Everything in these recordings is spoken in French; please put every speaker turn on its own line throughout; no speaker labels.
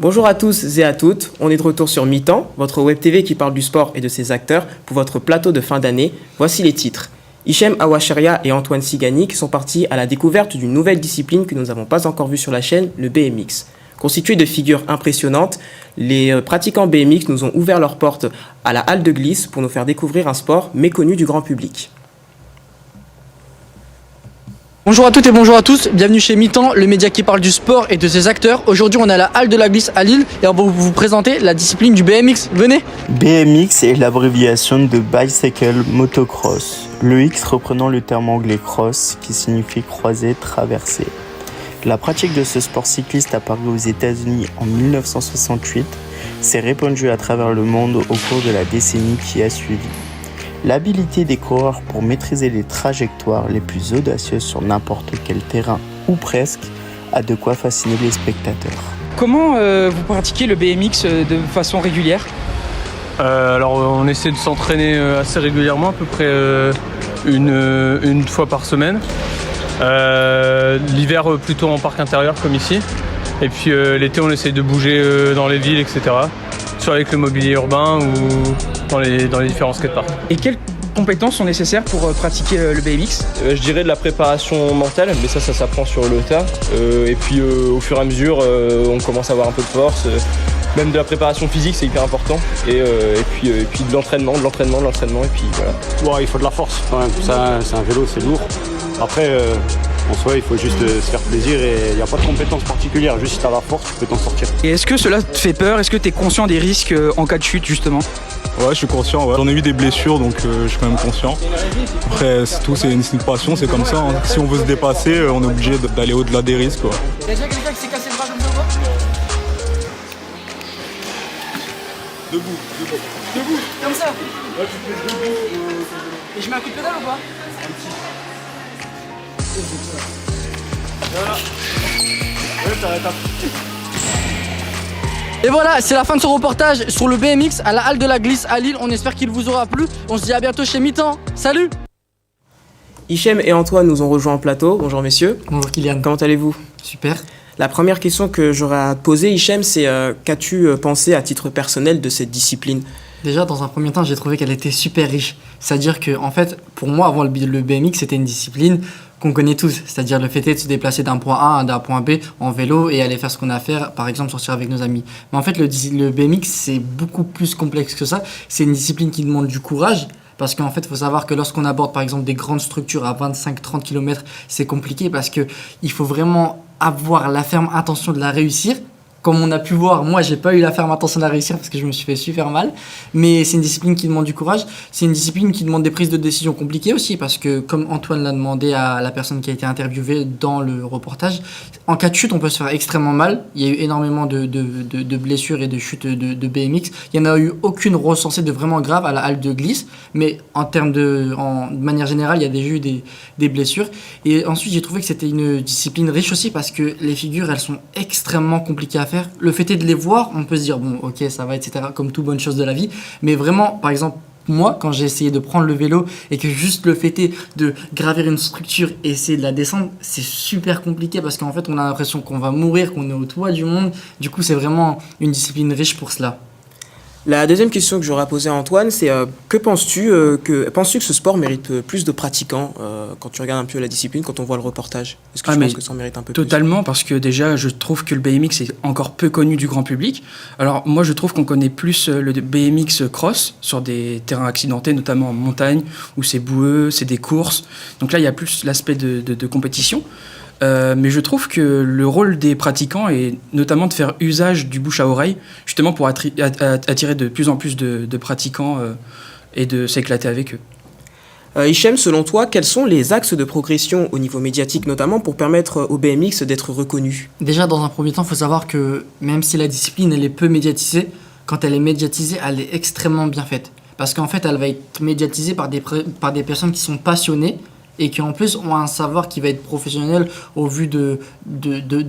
Bonjour à tous et à toutes, on est de retour sur Mi-temps, votre web TV qui parle du sport et de ses acteurs pour votre plateau de fin d'année. Voici les titres. Hichem Awacheria et Antoine Siganik sont partis à la découverte d'une nouvelle discipline que nous n'avons pas encore vue sur la chaîne, le BMX. Constitué de figures impressionnantes, les pratiquants BMX nous ont ouvert leurs portes à la halle de glisse pour nous faire découvrir un sport méconnu du grand public.
Bonjour à toutes et bonjour à tous, bienvenue chez Mi-temps, le média qui parle du sport et de ses acteurs. Aujourd'hui on est à la halle de la glisse à Lille et on va vous présenter la discipline du BMX. Venez.
BMX est l'abréviation de Bicycle Motocross, le X reprenant le terme anglais cross qui signifie croiser, traverser. La pratique de ce sport cycliste apparu aux États-Unis en 1968 s'est répandue à travers le monde au cours de la décennie qui a suivi. L'habilité des coureurs pour maîtriser les trajectoires les plus audacieuses sur n'importe quel terrain, ou presque, a de quoi fasciner les spectateurs.
Comment vous pratiquez le BMX de façon régulière ?
Alors on essaie de s'entraîner assez régulièrement, à peu près une fois par semaine. L'hiver plutôt en parc intérieur comme ici. Et puis l'été on essaie de bouger dans les villes, etc. Soit avec le mobilier urbain ou dans les différents skateparks.
Et quelles compétences sont nécessaires pour pratiquer le BMX ?
Je dirais de la préparation mentale, mais ça s'apprend sur le tas. Et puis au fur et à mesure, on commence à avoir un peu de force. Même de la préparation physique, c'est hyper important. Et puis de l'entraînement, et puis voilà.
Bon, il faut de la force quand même. Ça, c'est un vélo, c'est lourd. Après, en soi, il faut juste se faire plaisir et il n'y a pas de compétences particulières. Juste si tu as la force, tu peux t'en sortir.
Et est-ce que cela te fait peur ? Est-ce que tu es conscient des risques en cas de chute justement ?
Ouais, je suis conscient. Ouais. J'en ai eu des blessures, donc je suis quand même conscient. Après, c'est tout, c'est une passion, c'est comme ça. Hein. Si on veut se dépasser, on est obligé d'aller au-delà des risques. Quoi.
Il y a déjà quelqu'un qui s'est cassé le bras comme ça ou pas ? Debout, comme ça. Ouais, tu fais debout. Et je mets un coup de pédale ou pas ? Et voilà, c'est la fin de ce reportage sur le BMX à la halle de la glisse à Lille. On espère qu'il vous aura plu. On se dit à bientôt chez Mi-temps. Salut!
Hichem et Antoine nous ont rejoints en plateau. Bonjour messieurs.
Bonjour Kylian.
Comment allez-vous ?
Super.
La première question que j'aurais à te poser, Hichem, c'est qu'as-tu pensé à titre personnel de cette discipline ?
Déjà, dans un premier temps, j'ai trouvé qu'elle était super riche. C'est-à-dire que, en fait, pour moi, avant le BMX, c'était une discipline qu'on connaît tous. C'est-à-dire le fait de se déplacer d'un point A à un point B en vélo et aller faire ce qu'on a à faire, par exemple sortir avec nos amis. Mais en fait, le BMX, c'est beaucoup plus complexe que ça. C'est une discipline qui demande du courage. Parce qu'en fait, il faut savoir que lorsqu'on aborde, par exemple, des grandes structures à 25-30 km, c'est compliqué parce qu'il faut vraiment avoir la ferme intention de la réussir. Comme on a pu voir, moi, j'ai pas eu la ferme intention de la réussir parce que je me suis fait super mal. Mais c'est une discipline qui demande du courage. C'est une discipline qui demande des prises de décision compliquées aussi parce que, comme Antoine l'a demandé à la personne qui a été interviewée dans le reportage, en cas de chute, on peut se faire extrêmement mal. Il y a eu énormément de blessures et de chutes de BMX. Il n'y en a eu aucune recensée de vraiment grave à la halle de glisse. Mais en manière générale, il y a déjà eu des blessures. Et ensuite, j'ai trouvé que c'était une discipline riche aussi parce que les figures, elles sont extrêmement compliquées à faire. Le fait est de les voir, on peut se dire bon ok ça va etc, comme toute bonne chose de la vie, mais vraiment par exemple moi quand j'ai essayé de prendre le vélo et que juste le fait est de gravir une structure et essayer de la descendre, c'est super compliqué parce qu'en fait on a l'impression qu'on va mourir, qu'on est au toit du monde. Du coup c'est vraiment une discipline riche pour cela.
La deuxième question que j'aurais à poser à Antoine, c'est que penses-tu que ce sport mérite plus de pratiquants quand tu regardes un peu la discipline, quand on voit le reportage ? Est-ce que tu penses que ça en mérite un peu
totalement, parce que déjà, je trouve que le BMX est encore peu connu du grand public. Alors moi, je trouve qu'on connaît plus le BMX cross sur des terrains accidentés, notamment en montagne, où c'est boueux, c'est des courses. Donc là, il y a plus l'aspect de compétition. Mais je trouve que le rôle des pratiquants est notamment de faire usage du bouche à oreille, justement pour attirer de plus en plus de pratiquants et de s'éclater avec eux.
Hichem, selon toi, quels sont les axes de progression au niveau médiatique, notamment pour permettre au BMX d'être reconnu ?
Déjà, dans un premier temps, il faut savoir que même si la discipline elle est peu médiatisée, quand elle est médiatisée, elle est extrêmement bien faite. Parce qu'en fait, elle va être médiatisée par des personnes qui sont passionnées et qui en plus ont un savoir qui va être professionnel au vu de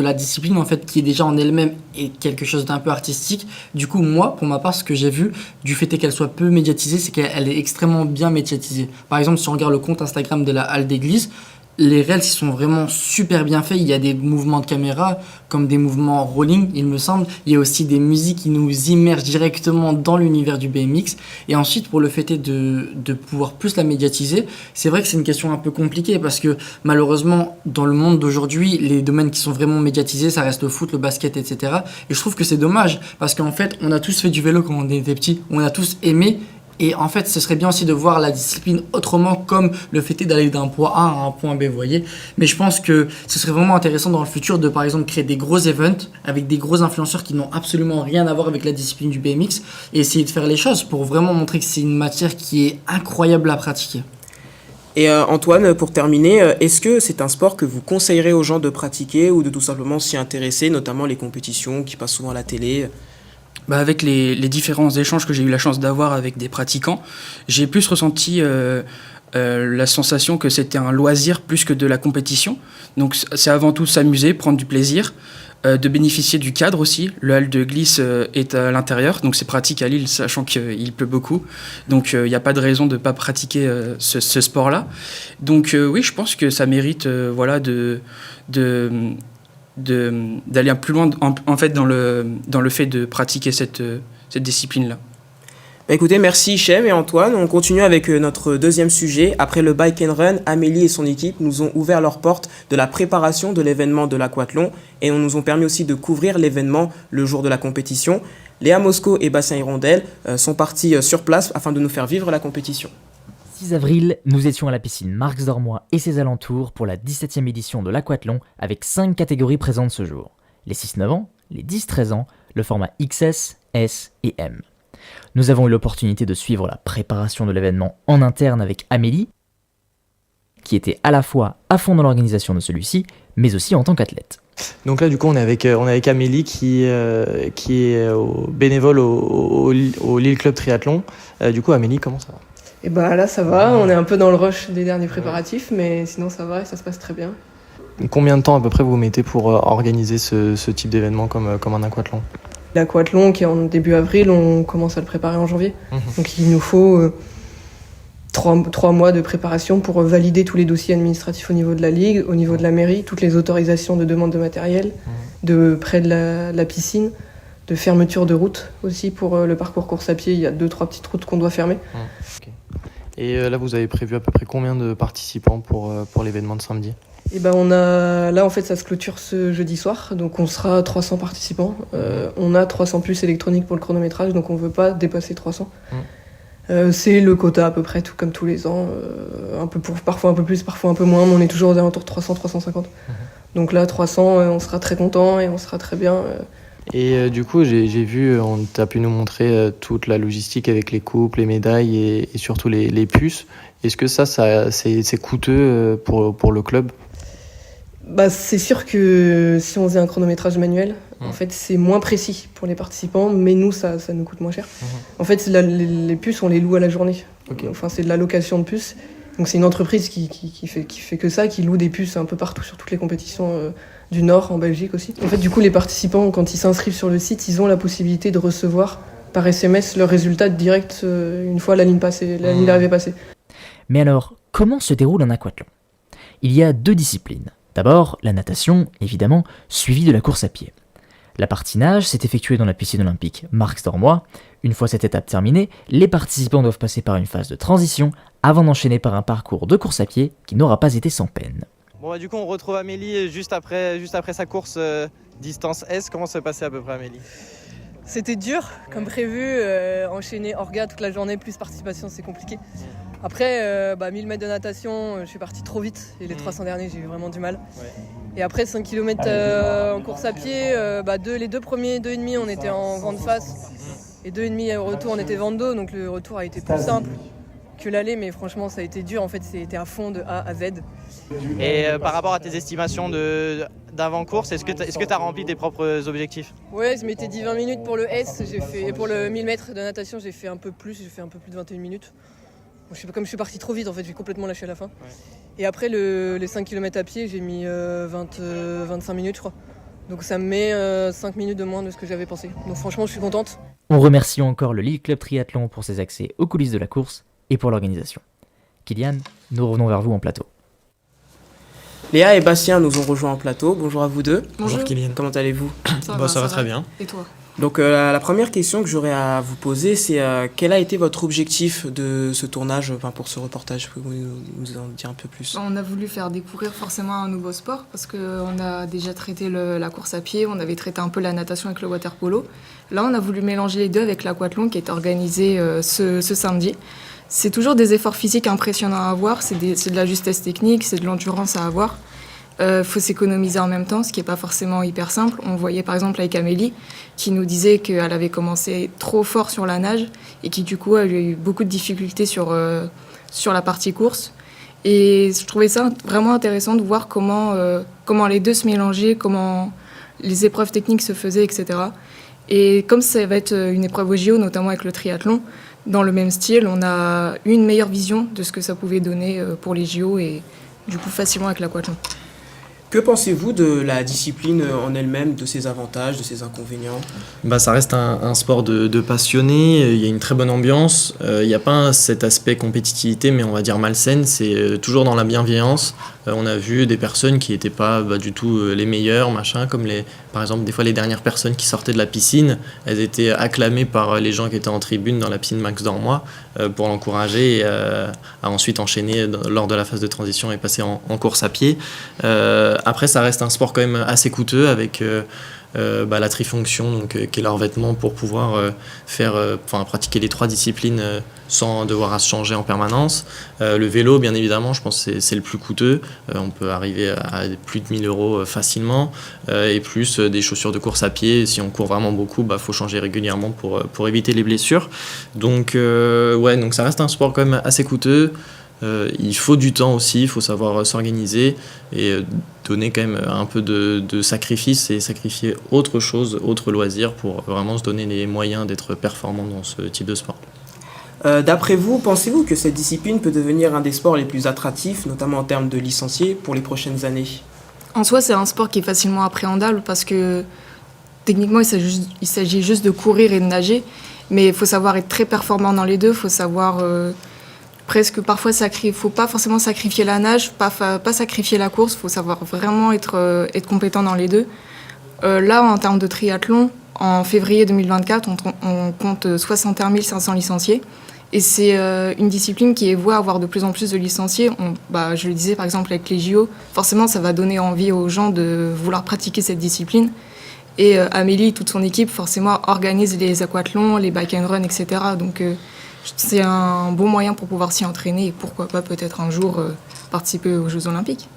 la discipline en fait, qui est déjà en elle-même est quelque chose d'un peu artistique. Du coup moi pour ma part ce que j'ai vu du fait qu'elle soit peu médiatisée, c'est qu'elle est extrêmement bien médiatisée. Par exemple si on regarde le compte Instagram de la halle d'église, les rails ils sont vraiment super bien faits. Il y a des mouvements de caméra, comme des mouvements rolling, il me semble. Il y a aussi des musiques qui nous immergent directement dans l'univers du BMX. Et ensuite, pour le fait de pouvoir plus la médiatiser, c'est vrai que c'est une question un peu compliquée parce que malheureusement, dans le monde d'aujourd'hui, les domaines qui sont vraiment médiatisés, ça reste le foot, le basket, etc. Et je trouve que c'est dommage parce qu'en fait, on a tous fait du vélo quand on était petits, on a tous aimé. Et en fait, ce serait bien aussi de voir la discipline autrement, comme le fait d'aller d'un point A à un point B, vous voyez. Mais je pense que ce serait vraiment intéressant dans le futur de, par exemple, créer des gros events avec des gros influenceurs qui n'ont absolument rien à voir avec la discipline du BMX et essayer de faire les choses pour vraiment montrer que c'est une matière qui est incroyable à pratiquer.
Et Antoine, pour terminer, est-ce que c'est un sport que vous conseillerez aux gens de pratiquer ou de tout simplement s'y intéresser, notamment les compétitions qui passent souvent à la télé ?
Avec les différents échanges que j'ai eu la chance d'avoir avec des pratiquants, j'ai plus ressenti la sensation que c'était un loisir plus que de la compétition. Donc c'est avant tout s'amuser, prendre du plaisir, de bénéficier du cadre aussi. Le hall de glisse est à l'intérieur, donc c'est pratique à Lille, sachant qu'il pleut beaucoup. Donc il n'y a pas de raison de ne pas pratiquer ce sport-là. Donc oui, je pense que ça mérite d'aller plus loin en fait dans le fait de pratiquer cette discipline-là.
Écoutez, merci Hichem et Antoine. On continue avec notre deuxième sujet. Après le Bike and Run, Amélie et son équipe nous ont ouvert leurs portes de la préparation de l'événement de l'aquathlon et nous ont permis aussi de couvrir l'événement le jour de la compétition. Léa Mosco et Bastien Hirondelle sont partis sur place afin de nous faire vivre la compétition.
6 avril, nous étions à la piscine Marx d'Ormois et ses alentours pour la 17e édition de l'aquathlon avec 5 catégories présentes ce jour. Les 6-9 ans, les 10-13 ans, le format XS, S et M. Nous avons eu l'opportunité de suivre la préparation de l'événement en interne avec Amélie, qui était à la fois à fond dans l'organisation de celui-ci, mais aussi en tant qu'athlète.
Donc là, du coup, on est avec Amélie qui est bénévole au Lille Club Triathlon. Du coup, Amélie, comment ça va ?
Et là ça va, on est un peu dans le rush des derniers préparatifs, mais sinon ça va et ça se passe très bien.
Combien de temps à peu près vous mettez pour organiser ce type d'événement comme un aquathlon ?
L'aquathlon qui est en début avril, on commence à le préparer en janvier. Donc il nous faut 3 mois de préparation pour valider tous les dossiers administratifs au niveau de la ligue, au niveau de la mairie, toutes les autorisations de demande de matériel, de près de la piscine, de fermeture de route aussi pour le parcours course à pied. Il y a 2-3 petites routes qu'on doit fermer.
Okay. Et là, vous avez prévu à peu près combien de participants pour l'événement de samedi ?
Et là en fait ça se clôture ce jeudi soir, donc on sera 300 participants. On a 300 puces électroniques pour le chronométrage, donc on ne veut pas dépasser 300. C'est le quota à peu près, tout comme tous les ans, parfois un peu plus, parfois un peu moins, mais on est toujours aux alentours de 300-350. Donc là 300, on sera très content et on sera très bien.
Et du coup, j'ai vu, tu as pu nous montrer toute la logistique avec les coupes, les médailles et surtout les puces. Est-ce que ça c'est coûteux pour le club ?
C'est sûr que si on faisait un chronométrage manuel, en fait, c'est moins précis pour les participants, mais nous, ça nous coûte moins cher. En fait, les puces, on les loue à la journée. Okay. Enfin, c'est de la location de puces. Donc, c'est une entreprise qui fait que ça, qui loue des puces un peu partout sur toutes les compétitions du Nord, en Belgique aussi. En fait, du coup, les participants, quand ils s'inscrivent sur le site, ils ont la possibilité de recevoir par SMS leurs résultats direct une fois la ligne d'arrivée passée.
Mais alors, comment se déroule un aquathlon ? Il y a 2 disciplines. D'abord, la natation, évidemment, suivie de la course à pied. La partie nage s'est effectuée dans la piscine olympique Marx d'Ormois. Une fois cette étape terminée, les participants doivent passer par une phase de transition avant d'enchaîner par un parcours de course à pied qui n'aura pas été sans peine.
Bon du coup on retrouve Amélie juste après sa course distance S. Comment s'est passé à peu près Amélie ?
C'était dur, comme prévu, enchaîner orga toute la journée plus participation c'est compliqué. Après 1000 mètres de natation, je suis partie trop vite et les 300 derniers j'ai eu vraiment du mal. Ouais. Et après 5 km en course à pied, les 2 premiers 2,5 on était en vent de face et 2,5 au retour on était vent de dos, donc le retour a été plus simple que l'aller, mais franchement ça a été dur, en fait c'était à fond de A à Z.
Et par rapport à tes estimations d'avant-course, est-ce que tu as rempli tes propres objectifs ?
Ouais, je m'étais dit 20 minutes pour le S, et pour le 1000 mètres de natation j'ai fait un peu plus de 21 minutes. Comme je suis parti trop vite en fait, j'ai complètement lâché à la fin. Ouais. Et après les 5 km à pied, j'ai mis 25 minutes je crois. Donc ça me met 5 minutes de moins de ce que j'avais pensé. Donc franchement je suis contente.
On remercie encore le Lille Club Triathlon pour ses accès aux coulisses de la course et pour l'organisation. Kylian, nous revenons vers vous en plateau.
Léa et Bastien nous ont rejoints en plateau. Bonjour à vous deux.
Bonjour Kylian.
Comment allez-vous?
Ça va très bien.
Et toi?
Donc la première question que j'aurais à vous poser, c'est quel a été votre objectif de ce tournage, pour ce reportage? Pouvez-vous nous en dire un peu plus?
On a voulu faire découvrir forcément un nouveau sport parce qu'on a déjà traité la course à pied, on avait traité un peu la natation avec le water polo. Là, on a voulu mélanger les deux avec l'aquathlon qui est organisé ce samedi. C'est toujours des efforts physiques impressionnants à avoir, c'est de la justesse technique, c'est de l'endurance à avoir. Faut s'économiser en même temps, ce qui n'est pas forcément hyper simple. On voyait par exemple avec Amélie qui nous disait qu'elle avait commencé trop fort sur la nage et qui du coup a eu beaucoup de difficultés sur la partie course. Et je trouvais ça vraiment intéressant de voir comment les deux se mélangeaient, comment les épreuves techniques se faisaient, etc. Et comme ça va être une épreuve au JO, notamment avec le triathlon, dans le même style, on a eu une meilleure vision de ce que ça pouvait donner pour les JO et du coup facilement avec l'aquathlon.
Que pensez-vous de la discipline en elle-même, de ses avantages, de ses inconvénients?
Ça reste un sport de passionnés, il y a une très bonne ambiance, il n'y a pas cet aspect compétitivité, mais on va dire malsaine, c'est toujours dans la bienveillance. On a vu des personnes qui n'étaient pas du tout les meilleures, comme par exemple des fois les dernières personnes qui sortaient de la piscine, elles étaient acclamées par les gens qui étaient en tribune dans la piscine Max Dormois pour l'encourager à ensuite enchaîner lors de la phase de transition et passer en course à pied. Après, ça reste un sport quand même assez coûteux avec la trifonction, qui est leur vêtement pour pouvoir pratiquer les 3 disciplines sans devoir se changer en permanence. Le vélo, bien évidemment, je pense que c'est le plus coûteux. On peut arriver à plus de 1 000 € facilement. Et plus des chaussures de course à pied. Si on court vraiment beaucoup, faut changer régulièrement pour éviter les blessures. Donc ça reste un sport quand même assez coûteux. Il faut du temps aussi, il faut savoir s'organiser et donner quand même un peu de sacrifice et sacrifier autre chose, autre loisir pour vraiment se donner les moyens d'être performant dans ce type de sport.
D'après vous, pensez-vous que cette discipline peut devenir un des sports les plus attractifs, notamment en termes de licenciés, pour les prochaines années?
En soi, c'est un sport qui est facilement appréhendable parce que techniquement, il s'agit juste de courir et de nager, mais il faut savoir être très performant dans les deux, il faut savoir... presque parfois faut pas forcément sacrifier la nage, pas sacrifier la course, faut savoir vraiment être compétent dans les deux. Là, en termes de triathlon, en février 2024, on compte 61 500 licenciés. Et c'est une discipline qui est vouée à avoir de plus en plus de licenciés. Je le disais par exemple avec les JO, forcément ça va donner envie aux gens de vouloir pratiquer cette discipline. Et Amélie, toute son équipe, forcément organise les aquathlons, les bike and run, etc. Donc c'est un bon moyen pour pouvoir s'y entraîner et pourquoi pas peut-être un jour participer aux Jeux Olympiques.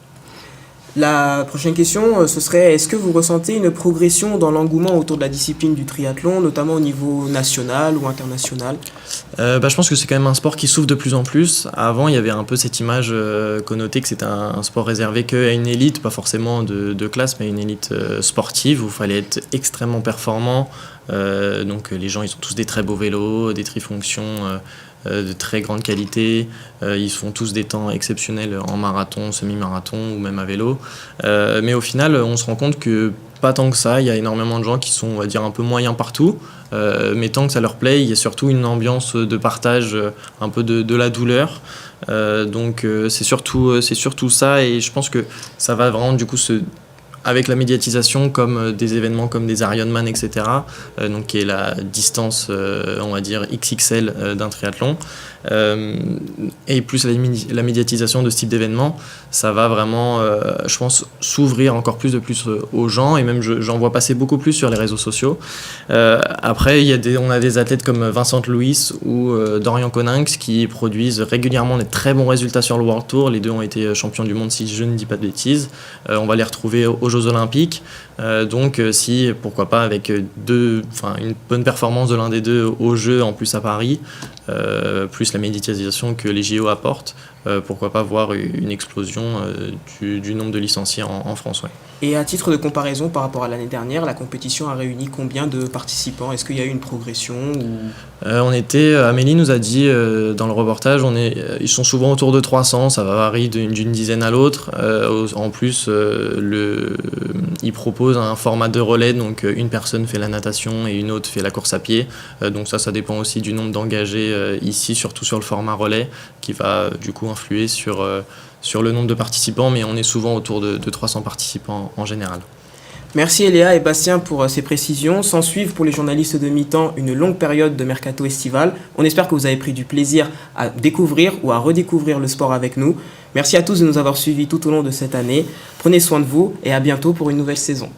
La prochaine question, ce serait, est-ce que vous ressentez une progression dans l'engouement autour de la discipline du triathlon, notamment au niveau national ou international?
Je pense que c'est quand même un sport qui s'ouvre de plus en plus. Avant, il y avait un peu cette image connotée que c'était un sport réservé qu'à une élite, pas forcément de classe, mais une élite sportive où il fallait être extrêmement performant. Donc les gens, ils ont tous des très beaux vélos, des trifonctions de très grande qualité. Ils font tous des temps exceptionnels en marathon, semi-marathon ou même à vélo. Mais au final, on se rend compte que pas tant que ça. Il y a énormément de gens qui sont, on va dire, un peu moyens partout. Mais tant que ça leur plaît, il y a surtout une ambiance de partage, un peu de la douleur. Donc c'est surtout ça. Et je pense que ça va vraiment du coup avec la médiatisation comme des événements comme des Ironman, etc., donc qui est la distance, on va dire, XXL d'un triathlon, et plus la médiatisation de ce type d'événement, ça va vraiment, je pense, s'ouvrir encore plus aux gens, et même j'en vois passer beaucoup plus sur les réseaux sociaux. Après, on a des athlètes comme Vincent Louis ou Dorian Coninx qui produisent régulièrement des très bons résultats sur le World Tour. Les deux ont été champions du monde, si je ne dis pas de bêtises. On va les retrouver aux Jeux Olympiques. Donc si, pourquoi pas, avec une bonne performance de l'un des deux aux Jeux, en plus à Paris, plus la médiatisation que les JO apportent, pourquoi pas voir une explosion du nombre de licenciés en France. Ouais.
Et à titre de comparaison par rapport à l'année dernière, la compétition a réuni combien de participants? Est-ce qu'il y a eu une progression
Amélie nous a dit dans le reportage, ils sont souvent autour de 300, ça va varier d'une dizaine à l'autre. En plus, ils proposent un format de relais, donc une personne fait la natation et une autre fait la course à pied. Donc ça dépend aussi du nombre d'engagés ici, surtout sur le format relais, qui va du coup influer sur le nombre de participants, mais on est souvent autour de 300 participants en général.
Merci Eléa et Bastien pour ces précisions. S'en suivent pour les journalistes de mi-temps une longue période de mercato estival. On espère que vous avez pris du plaisir à découvrir ou à redécouvrir le sport avec nous. Merci à tous de nous avoir suivis tout au long de cette année. Prenez soin de vous et à bientôt pour une nouvelle saison.